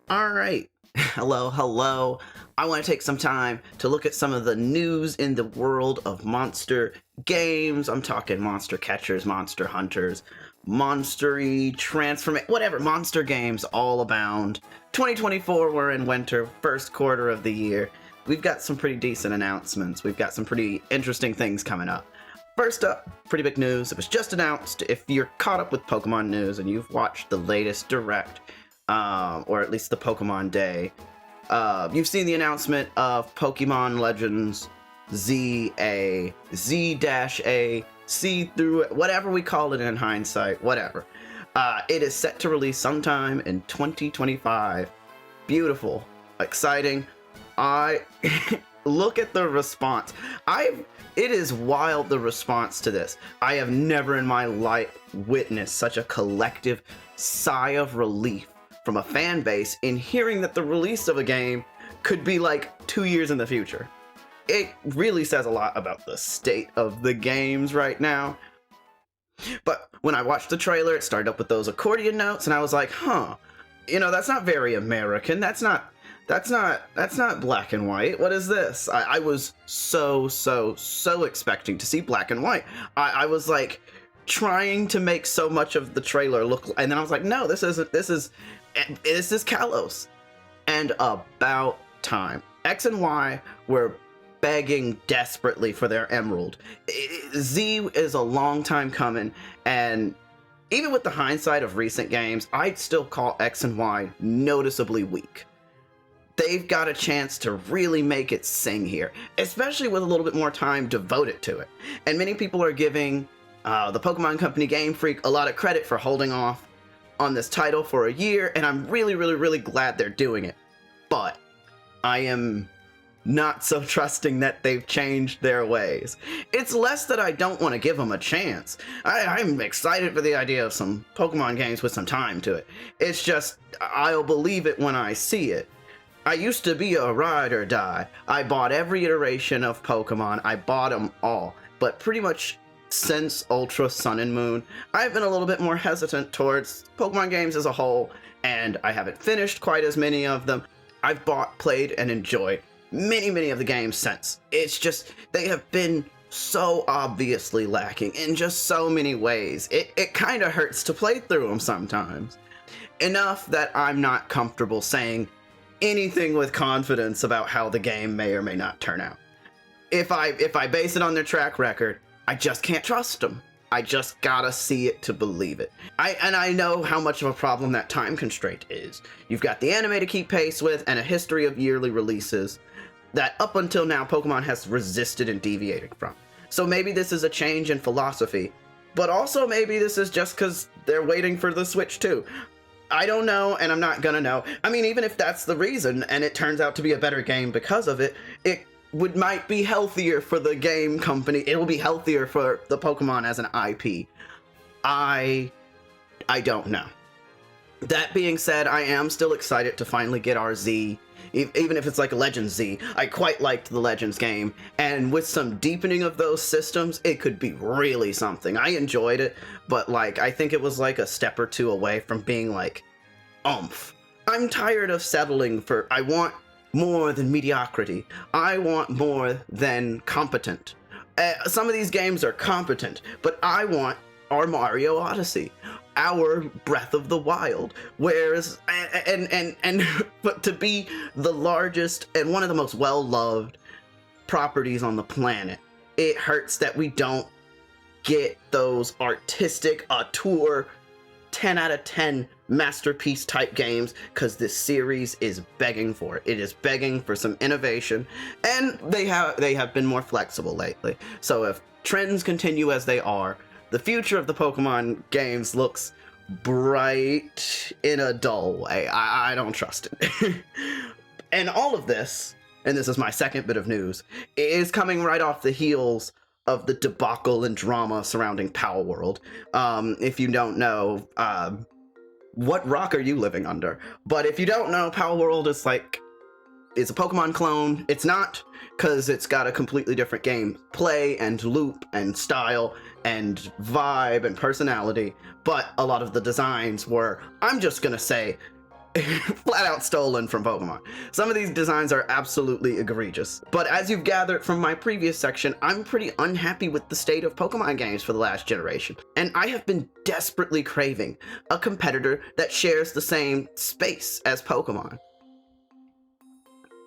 All right. Hello, hello. I want to take some time to look at some of the news in the world of monster games. I'm talking monster catchers, monster hunters, monstery whatever, monster games all abound. 2024, we're in winter, first quarter of the year. We've got some pretty decent announcements. We've got some pretty interesting things coming up. First up, pretty big news. It was just announced. If you're caught up with Pokemon news and you've watched the latest Direct, or at least the Pokemon Day, you've seen the announcement of Pokemon Legends ZA, Z-A, C through, whatever we call it in hindsight, whatever. It is set to release sometime in 2025. Beautiful, exciting. I look at the response. It is wild, the response to this. I have never in my life witnessed such a collective sigh of relief from a fan base in hearing that the release of a game could be like 2 years in the future. It really says a lot about the state of the games right now. But when I watched the trailer, it started up with those accordion notes, and I was like, that's not very American. That's not black and white. What is this? I was so expecting to see black and white. I was like trying to make so much of the trailer look, and then I was like, no, this is Kalos. And about time. X and Y were begging desperately for their emerald. Z is a long time coming, and even with the hindsight of recent games, I'd still call X and Y noticeably weak. They've got a chance to really make it sing here, especially with a little bit more time devoted to it. And many people are giving the Pokemon Company Game Freak a lot of credit for holding off on this title for a year, and I'm really glad they're doing it. But I am not so trusting that they've changed their ways. It's less that I don't want to give them a chance. I'm excited for the idea of some Pokemon games with some time to it. It's just, I'll believe it when I see it. I used to be a ride or die. I bought every iteration of Pokemon. I bought them all. But pretty much since Ultra Sun and Moon, I've been a little bit more hesitant towards Pokemon games as a whole, and I haven't finished quite as many of them. I've bought, played, and enjoyed many of the games since. It's just, they have been so obviously lacking in just so many ways. It kind of hurts to play through them sometimes. Enough that I'm not comfortable saying anything with confidence about how the game may or may not turn out. If I base it on their track record, I just can't trust them. I just gotta see it to believe it. I know how much of a problem that time constraint is. You've got the anime to keep pace with and a history of yearly releases that up until now Pokemon has resisted and deviated from. So maybe this is a change in philosophy, but also maybe this is just because they're waiting for the Switch too. I don't know, and I'm not gonna know. I mean, even if that's the reason, and it turns out to be a better game because of it, it might be healthier for the game company. It will be healthier for the Pokemon as an IP. I don't know. That being said, I am still excited to finally get our Z, even if it's like a Legends Z. I quite liked the Legends game, and with some deepening of those systems, it could be really something. I enjoyed it, but like, I think it was like a step or two away from being like, oomph. I'm tired of settling for, I want more than mediocrity. I want more than competent. Some of these games are competent, but I want our Mario Odyssey, our Breath of the Wild, whereas but to be the largest and one of the most well-loved properties on the planet, it hurts that we don't get those artistic auteur 10 out of 10 masterpiece type games, because this series is begging for it. It is begging for some innovation, and they have been more flexible lately. So if trends continue as they are, the future of the Pokemon games looks bright in a dull way. I don't trust it. And all of this, and this is my second bit of news, is coming right off the heels of the debacle and drama surrounding PALWORLD. If you don't know, what rock are you living under? But if you don't know, PALWORLD is a Pokemon clone. It's not, because it's got a completely different game play and loop and style and vibe and personality, but a lot of the designs were, I'm just gonna say, flat out stolen from Pokemon. Some of these designs are absolutely egregious. But as you've gathered from my previous section, I'm pretty unhappy with the state of Pokemon games for the last generation. And I have been desperately craving a competitor that shares the same space as Pokemon.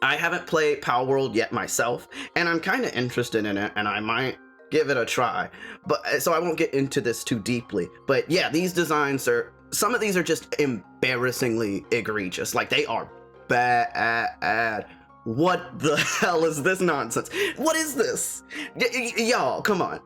I haven't played Palworld yet myself, and I'm kind of interested in it, and I might give it a try. But so I won't get into this too deeply. But yeah, these designs are, some of these are just embarrassingly egregious. Like, they are bad. What the hell is this nonsense? What is this? Y'all, come on.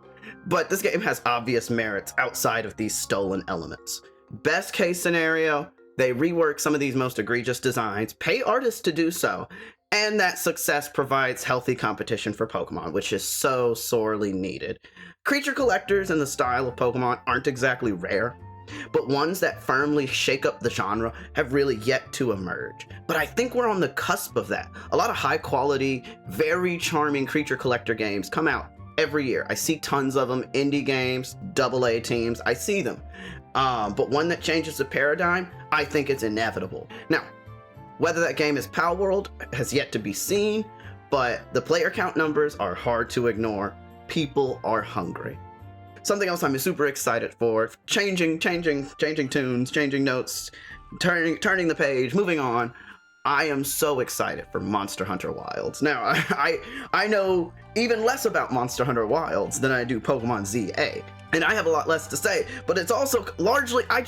But this game has obvious merits outside of these stolen elements. Best case scenario, they rework some of these most egregious designs, pay artists to do so, and that success provides healthy competition for Pokemon, which is so sorely needed. Creature collectors in the style of Pokemon aren't exactly rare, but ones that firmly shake up the genre have really yet to emerge. But I think we're on the cusp of that. A lot of high quality, very charming creature collector games come out every year. I see tons of them, indie games, AA teams, I see them. But one that changes the paradigm, I think it's inevitable. Now, whether that game is Palworld has yet to be seen, but the player count numbers are hard to ignore. People are hungry. Something else I'm super excited for, changing tunes, changing notes, turning the page, moving on. I am so excited for Monster Hunter Wilds. Now, I know even less about Monster Hunter Wilds than I do Pokemon ZA, and I have a lot less to say, but it's also largely, I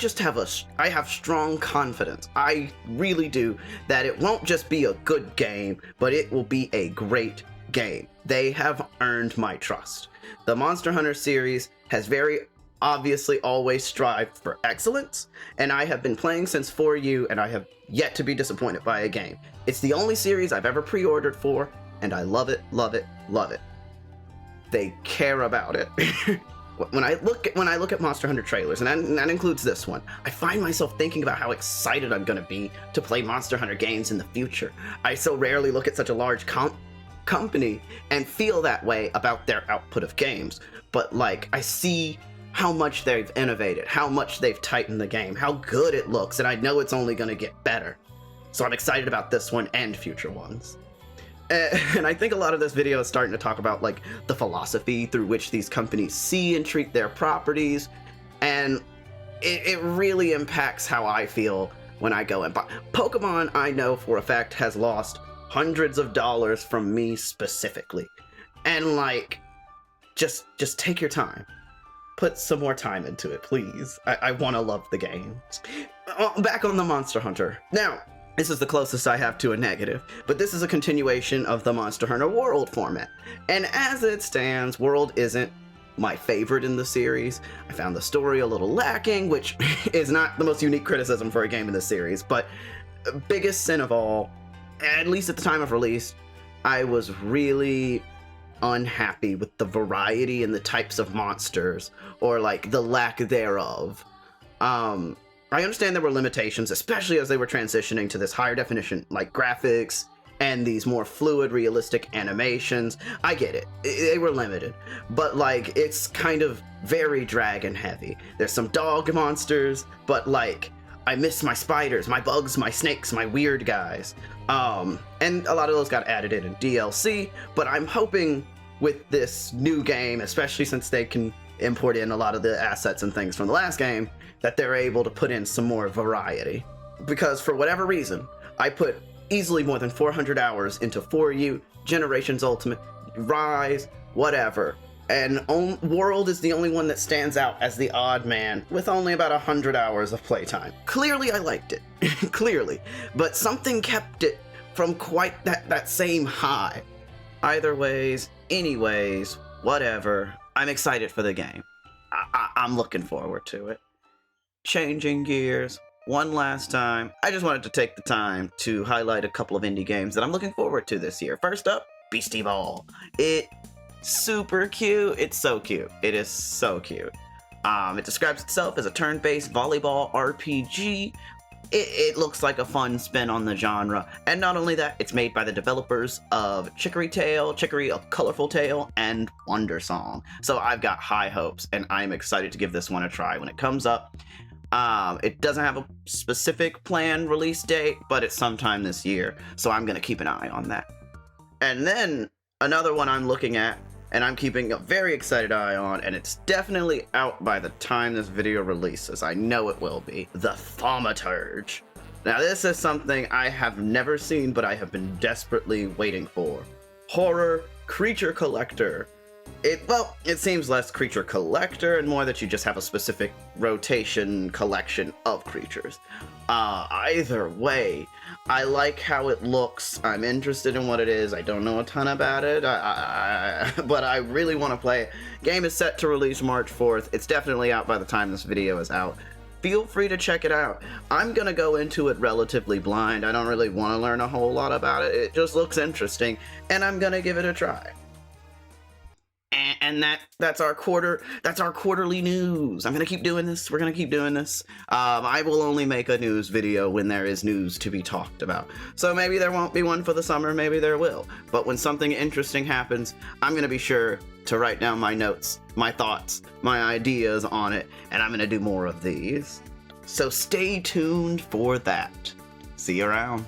have strong confidence, I really do, that it won't just be a good game, but it will be a great game. They have earned my trust. The Monster Hunter series has very obviously always strived for excellence, and I have been playing since 4U, and I have yet to be disappointed by a game. It's the only series I've ever pre-ordered for, and I love it, love it, love it. They care about it. When I look at Monster Hunter trailers, and that includes this one, I find myself thinking about how excited I'm gonna be to play Monster Hunter games in the future. I so rarely look at such a large company and feel that way about their output of games, but like, I see how much they've innovated, how much they've tightened the game, how good it looks, and I know it's only gonna get better. So I'm excited about this one and future ones. And I think a lot of this video is starting to talk about like the philosophy through which these companies see and treat their properties, and it really impacts how I feel when I go and buy. Pokemon, I know for a fact, has lost hundreds of dollars from me specifically, and like, just take your time. Put some more time into it, please. I want to love the game. Back on the Monster Hunter. Now, this is the closest I have to a negative, but this is a continuation of the Monster Hunter World format. And as it stands, World isn't my favorite in the series. I found the story a little lacking, which is not the most unique criticism for a game in this series, but biggest sin of all, at least at the time of release, I was really unhappy with the variety and the types of monsters, or like the lack thereof. I understand there were limitations, especially as they were transitioning to this higher definition like graphics and these more fluid, realistic animations. I get it, they were limited, but like, it's kind of very dragon heavy. There's some dog monsters, but like, I miss my spiders, my bugs, my snakes, my weird guys. And a lot of those got added in DLC, but I'm hoping with this new game, especially since they can import in a lot of the assets and things from the last game, that they're able to put in some more variety. Because for whatever reason, I put easily more than 400 hours into 4U, Generations Ultimate, Rise, whatever, and World is the only one that stands out as the odd man with only about 100 hours of playtime. Clearly I liked it, clearly, but something kept it from quite that same high. Either ways, anyways, whatever, I'm excited for the game. I'm looking forward to it. Changing gears one last time, I just wanted to take the time to highlight a couple of indie games that I'm looking forward to this year. First up, Beastie Ball. It's super cute. It's so cute. It is so cute. It describes itself as a turn-based volleyball RPG. It looks like a fun spin on the genre, and not only that, it's made by the developers of Chicory A Colorful Tale, and Wonder Song. So I've got high hopes, and I'm excited to give this one a try when it comes up. It doesn't have a specific planned release date, but it's sometime this year, so I'm gonna keep an eye on that. And then another one I'm looking at, and I'm keeping a very excited eye on, and it's definitely out by the time this video releases. I know it will be. The Thaumaturge. Now this is something I have never seen, but I have been desperately waiting for. Horror creature collector. It seems less creature collector and more that you just have a specific rotation collection of creatures. Either way, I like how it looks. I'm interested in what it is. I don't know a ton about it, but I really want to play it. Game is set to release March 4th. It's definitely out by the time this video is out. Feel free to check it out. I'm gonna go into it relatively blind. I don't really want to learn a whole lot about it. It just looks interesting, and I'm gonna give it a try. And that's our quarterly news. I'm gonna keep doing this. We're gonna keep doing this. I will only make a news video when there is news to be talked about. So maybe there won't be one for the summer, maybe there will. But when something interesting happens, I'm gonna be sure to write down my notes, my thoughts, my ideas on it, and I'm gonna do more of these. So stay tuned for that. See you around.